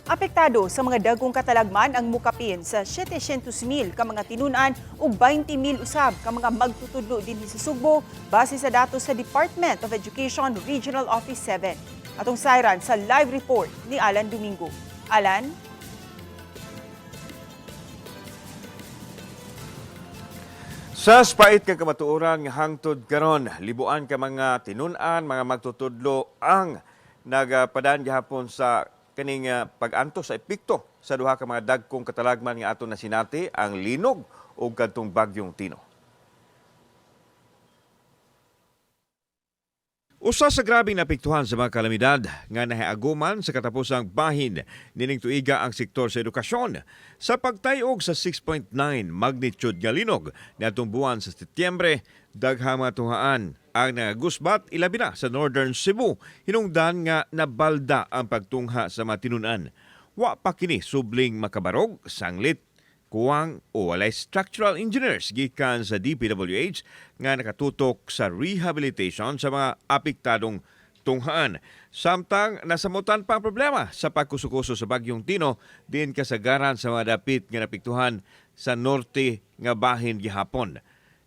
Apektado sa mga dagkong katalagman ang mukapin sa 700,000 ka mga tinunan ug 20,000 usab ka mga magtutudlo dinhi sa Sugbo base sa datos sa Department of Education Regional Office 7. Atong sayran sa live report ni Alan Domingo. Alan? Sa spait ka kamatuoran nga hangtod karon, libuan ka mga tinunan, mga magtutudlo ang nagapadaan gihapon sa kaning pag-antos sa epekto sa duha ka mga dagkong katalagman nga aton na sinati, ang linog ug kadtong bagyong Tino. Usa sa grabing napektuhan sa mga kalamidad nga nahiaguman sa katapusang bahin nining tuiga ang sektor sa edukasyon sa pagtayog sa 6.9 magnitude nga linog niadtong buwan sa Setyembre. Daghang matuhaan ang nagusbat ilabi na sa Northern Cebu, hinungdan nga nabalda ang pagtungha sa mga tinunan. Wa pa kini subling makabarog, sanglit, kuwang o walay structural engineers gikan sa DPWH nga nakatutok sa rehabilitation sa mga apektadong tunghaan. Samtang nasamutan pa ang problema sa pagkusukuso sa bagyong Tino din kasagaran sa mga dapit nga napektuhan sa norte nga bahin gihapon.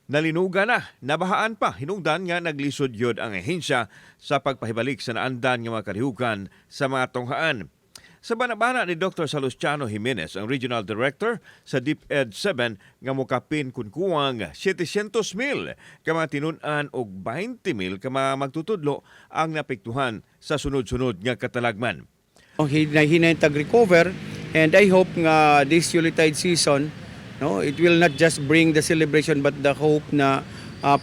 Nalinuga na, nabahaan pa, hinungdan nga naglisod yod ang ahensya sa pagpahibalik sa naandan nga mga kalihukan sa mga tunghaan. Sa banabana ni Dr. Salustiano Jimenez, ang Regional Director sa DepEd 7, nga mukapin kunkuwang 700,000 ka mga tinunan o 20,000 ka mga magtutudlo ang napektuhan sa sunod-sunod nga katalagman. Hinahintag recover, and I hope nga this Yuletide season, no, it will not just bring the celebration but the hope na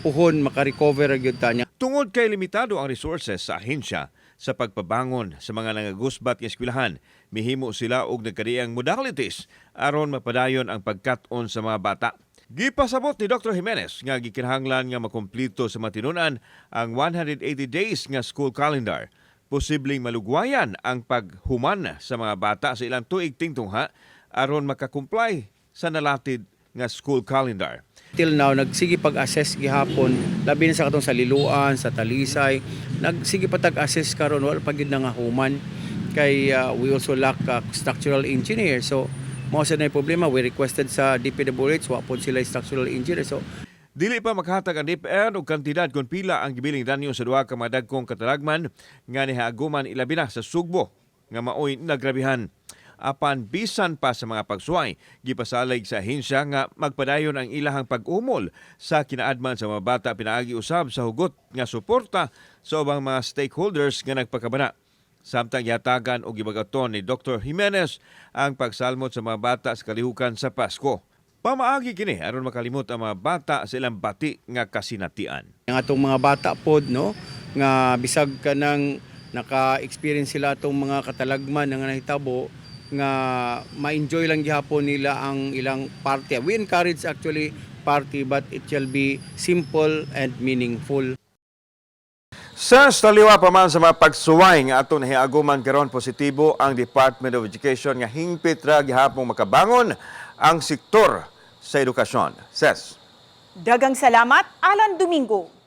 puhon makarecover gyud ta niya. Tungod kay limitado ang resources sa ahensya sa pagpabangon sa mga nangagusbat nga eskwelahan, mihimo sila og nagkadiang modalities aron mapadayon ang pagkat-on sa mga bata. Gipasabot ni Dr. Jimenez nga gikinahanglan nga makumpleto sa matinunan ang 180 days nga school calendar. Posibleng malugwayan ang paghuman sa mga bata sa ilang tuig tingtungha aron makakumply sa nalatid nga school calendar. Till now, nagsige pag-assess gihapon, labi na sa katong sa Liloan, sa Talisay, nagsige pa tag-assess karon wala pa gyud nga human kay we also lack structural engineer. So mao sa na problema, we requested sa DPWH wa pod sila structural engineer. So dili pa makahatag ang DepEd og kantidad kung pila ang gibiling danyo sa duha ka mga dagkong katalagman nga nihaguman ilabi na sa Sugbo nga maoy nagrabihan. Apan bisan pa sa mga pagsuway, gipasalig sa ahensya nga magpadayon ang ilahang pag-umol sa kinaadman sa mga bata pinaagi usab sa hugot nga suporta sa ubang mga stakeholders nga nagpakabana. Samtang yatagan o gibagaton ni Dr. Jimenez ang pagsalmot sa mga bata sa kalihukan sa Pasko. Pamaagi kini aron makalimot ang mga bata sa ilang bati nga kasinatian. ang atong mga bata pod, no, nga bisag kanang naka-experience sila atong mga katalagman nga nahitabo nga ma-enjoy lang gihapon nila ang ilang party. We encourage actually party, but it shall be simple and meaningful. Sa taliwa pa man sa mga pagsuway nga aton nahiaguman karon, positibo ang Department of Education nga hingpit ra gihapon makabangon ang sektor sa edukasyon. Ses. Dagang salamat, Alan Domingo.